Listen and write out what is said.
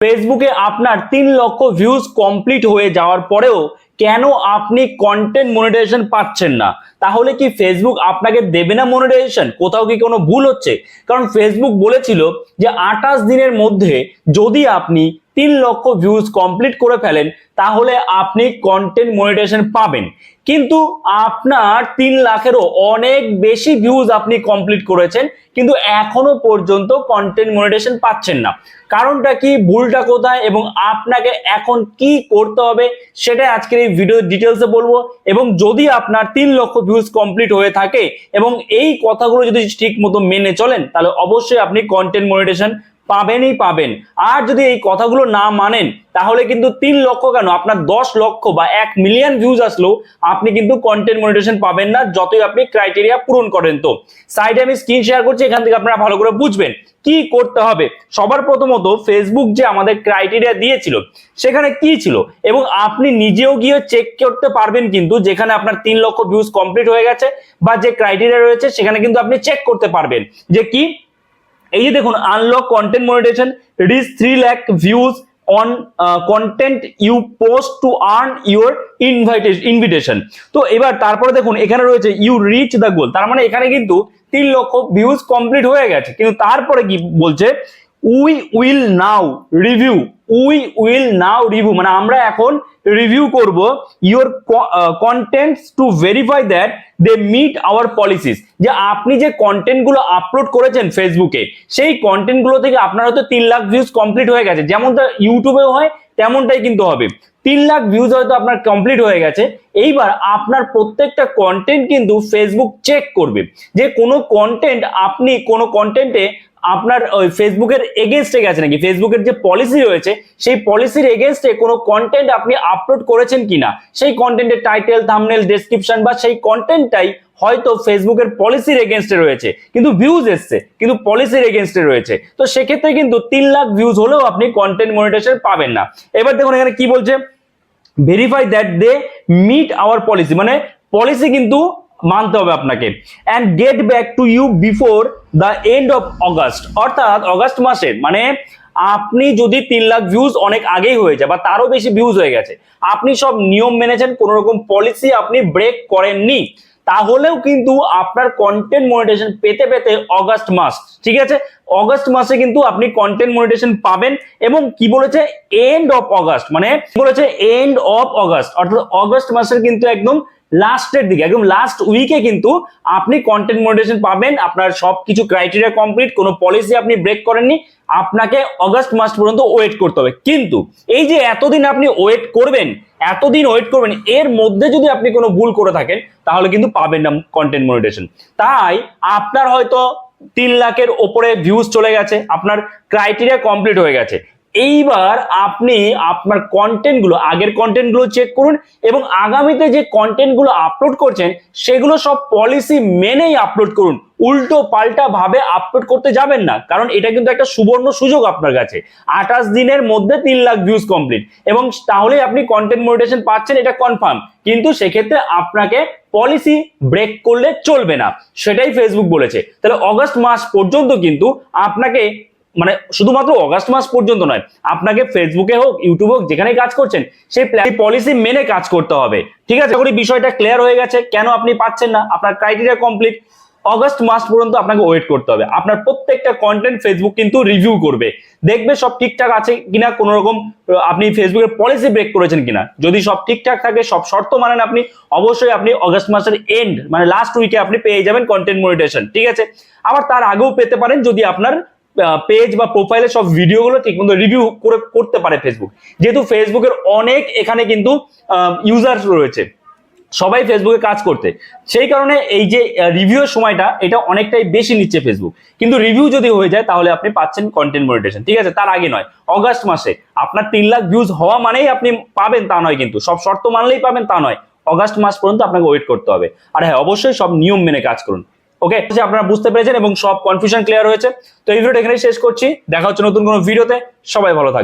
ফেসবুকে আপনার 3 লক্ষ ভিউজ কমপ্লিট হয়ে যাওয়ার পরেও কেন আপনি কন্টেন্ট মনিটাইজেশন পাচ্ছেন না? তাহলে কি ফেসবুক আপনাকে দেবে না মনিটাইজেশন? কোথাও কি কোনো ভুল হচ্ছে? কারণ ফেসবুক বলেছিল যে 28 দিনের মধ্যে যদি আপনি 3 লক্ষ ভিউজ কমপ্লিট করে ফেলেন তাহলে আপনি কন্টেন্ট মনিটাইজেশন পাবেন। কিন্তু আপনার 3 লাখেরও অনেক বেশি ভিউজ আপনি কমপ্লিট করেছেন, কিন্তু এখনো পর্যন্ত কন্টেন্ট মনিটাইজেশন পাচ্ছেন না। কারণটা কি, ভুলটা কোথায় এবং আপনাকে এখন কি করতে হবে সেটাই আজকের এই ভিডিও ডিটেলসে বলবো। এবং যদি আপনার 3 লক্ষ ভিউজ কমপ্লিট হয়ে থাকে এবং এই কথাগুলো যদি ঠিক মতো মেনে চলেন তাহলে অবশ্যই আপনি কন্টেন্ট মনিটাইজেশন পাবেনই পাবেন। আর যদি এই কথাগুলো না মানেন তাহলে কিন্তু 3 লক্ষ কেন, আপনার 10 লক্ষ বা 1 মিলিয়ন ভিউজ আসলেও আপনি কিন্তু কন্টেন্ট মনিটাইজেশন পাবেন না, যতই আপনি ক্রাইটেরিয়া পূরণ করেন। তো সাইডে আমি স্ক্রিন শেয়ার করছি, এখান থেকে আপনারা ভালো করে বুঝবেন কি করতে হবে। সবার প্রথমত ফেসবুক যে আমাদের ক্রাইটেরিয়া দিয়েছিল সেখানে কি ছিল এবং আপনি নিজেও গিয়ে চেক করতে পারবেন, কিন্তু যেখানে আপনার 3 লক্ষ ভিউজ কমপ্লিট হয়ে গেছে বা যে ক্রাইটেরিয়া রয়েছে সেখানে কিন্তু আপনি চেক করতে পারবেন যে কি। এই যে দেখুন, unlock content monetization, reach 3 lakh views on content you post to earn your invitation. তো এবার তারপরে দেখুন এখানে রয়েছে ইউ রিচ দ্য গোল, তার মানে এখানে কিন্তু 3 লক্ষ ভিউজ কমপ্লিট হয়ে গেছে, কিন্তু তারপরে কি বলছে, উই উইল নাও রিভিউ। মানে আমরা এখন রিভিউ করব your contents to verify that they meet our policies. যে আপনি যে কন্টেন্ট গুলো আপলোড করেছেন ফেসবুকে, সেই কন্টেন্ট গুলো থেকে আপনার হয়তো 3 লাখ ভিউজ কমপ্লিট হয়ে গেছে, যেমনটা ইউটিউবেও হয় তেমনটাই কিন্তু হবে। 3 লাখ ভিউজ হয়তো আপনার কমপ্লিট হয়ে গেছে। এইবার আপনার প্রত্যেকটা কন্টেন্ট কিন্তু ফেসবুক চেক করবে যে কোনো কন্টেন্ট, আপনি কোনো কন্টেন্টে আপনার ওই ফেসবুকের এগেইনস্টে গেছে নাকি, ফেসবুকের যে পলিসি রয়েছে সেই পলিসির এগেইনস্টে কোনো কন্টেন্ট আপনি আপলোড করেছেন কিনা, সেই কন্টেন্টের টাইটেল, থাম্বনেল, ডেসক্রিপশন বা সেই কন্টেন্টটাই হয়তো ফেসবুকের পলিসির এগেইনস্টে রয়েছে কিন্তু ভিউজ এসছে, কিন্তু পলিসির এগেইনস্টে রয়েছে, তো সেক্ষেত্রে কিন্তু 3 লাখ ভিউজ হলেও আপনি কন্টেন্ট মনিটাইজেশন পাবেন না। এবার দেখুন এখানে কি বলছে, verify that they meet our policy, মানে পলিসি কিন্তু মানতে হবে আপনাকে। And get back to you before the end of August, অর্থাৎ অগাস্ট মাসের, মানে আপনি যদি 3 লাখ ভিউজ অনেক আগেই হয়ে যায় বা তারও বেশি ভিউজ হয়ে গেছে, আপনি সব নিয়ম মেনেছেন, কোন রকম পলিসি আপনি ব্রেক করেননি, তাহলেও কিন্তু আপনার কন্টেন্ট মনিটাইজেশন পেতে পেতে অগাস্ট মাস, ঠিক আছে, অগাস্ট মাসে কিন্তু আপনি কন্টেন্ট মনিটাইজেশন পাবেন। এবং কি বলেছে, এন্ড অফ অগাস্ট, মানে বলেছে এন্ড অফ অগাস্ট, অর্থাৎ অগাস্ট মাসের কিন্তু একদম লাস্টের দিকে, একদম লাস্ট উইকে কিন্তু আপনি কন্টেন্ট মনিটাইজেশন পাবেন। আপনার সবকিছু ক্রাইটেরিয়া কমপ্লিট, কোনো পলিসি আপনি ব্রেক করেননি, আপনাকে অগাস্ট মাস পর্যন্ত ওয়েট করতে হবে। কিন্তু এই যে এতদিন আপনি ওয়েট করবেন, এর মধ্যে যদি আপনি কোনো ভুল করে থাকেন তাহলে কিন্তু পাবেন না কন্টেন্ট মনিটাইজেশন। তাই আপনার হয়তো 3 লাখের ওপরে ভিউজ চলে গেছে, আপনার ক্রাইটেরিয়া কমপ্লিট হয়ে গেছে, এইবার আপনি আপনার কন্টেন্টগুলো, আগের কন্টেন্টগুলো চেক করুন এবং আগামীতে যে কন্টেন্টগুলো আপলোড করছেন সেগুলো সব পলিসি মেনেই আপলোড করুন, উল্টো পাল্টা ভাবে আপলোড করতে যাবেন না। কারণ এটা কিন্তু একটা সুবর্ণ সুযোগ আপনার কাছে, 28 দিনের মধ্যে 3 লাখ ভিউজ কমপ্লিট, এবং তাহলেই আপনি কন্টেন্ট মনিটাইজেশন পাচ্ছেন, এটা কনফার্ম। কিন্তু সেক্ষেত্রে আপনাকে পলিসি ব্রেক করলে চলবে না, সেটাই ফেসবুক বলেছে। তাহলে অগাস্ট মাস পর্যন্ত কিন্তু আপনাকে, মানে শুধুমাত্র অগাস্ট মাস পর্যন্ত নয়, আপনাকে ফেসবুকে হোক, ইউটিউবে হোক, যেখানে কাজ করছেন সেই পলিসি মেনে কাজ করতে হবে, ঠিক আছে। এখন বিষয়টা ক্লিয়ার হয়ে গেছে কেন আপনি পাচ্ছেন না, আপনার ক্রাইটেরিয়া কমপ্লিট, অগাস্ট মাস পর্যন্ত আপনাকে ওয়েট করতে হবে। আপনার প্রত্যেকটা কন্টেন্ট ফেসবুক কিন্তু রিভিউ করবে, দেখবে সব ঠিকঠাক আছে কিনা, কোন রকম আপনি ফেসবুকের পলিসি ব্রেক করেছেন কিনা। যদি সব ঠিকঠাক থাকে, সব শর্ত মানেন আপনি, অবশ্যই আপনি অগাস্ট মাসের এন্ড, মানে লাস্ট উইকে আপনি পেয়ে যাবেন কন্টেন্ট মনিটাইজেশন, ঠিক আছে। আবার তার আগেও পেতে পারেন যদি আপনার পেজ বা প্রোফাইলে সব ভিডিওগুলো ঠিকমতো রিভিউ করতে পারে ফেসবুক। যেহেতু ফেসবুকের অনেক এখানে কিন্তু ইউজার রয়েছে, সবাই ফেসবুকে কাজ করতে, সেই কারণে এই যে রিভিউর সময়টা এটা অনেকটাই বেশি নিচ্ছে ফেসবুক। কিন্তু রিভিউ যদি হয়ে যায় তাহলে আপনি পাচ্ছেন কন্টেন্ট মনিটাইজেশন, ঠিক আছে, তার আগে নয়। অগাস্ট মাসে আপনার 3 লাখ ভিউজ হওয়া মানেই আপনি পাবেন তা নয়, কিন্তু সব শর্ত মানলেই পাবেন তা নয়, অগাস্ট মাস পর্যন্ত আপনাকে ওয়েট করতে হবে। আর হ্যাঁ, অবশ্যই সব নিয়ম মেনে কাজ করুন। ওকে, আপনারা বুঝতে পেরেছেন এবং সব কনফিউশন ক্লিয়ার হয়েছে। তো এই ভিডিওটা এখানেই শেষ করছি, দেখা হচ্ছে নতুন কোনো ভিডিওতে, সবাই ভালো থাকবেন।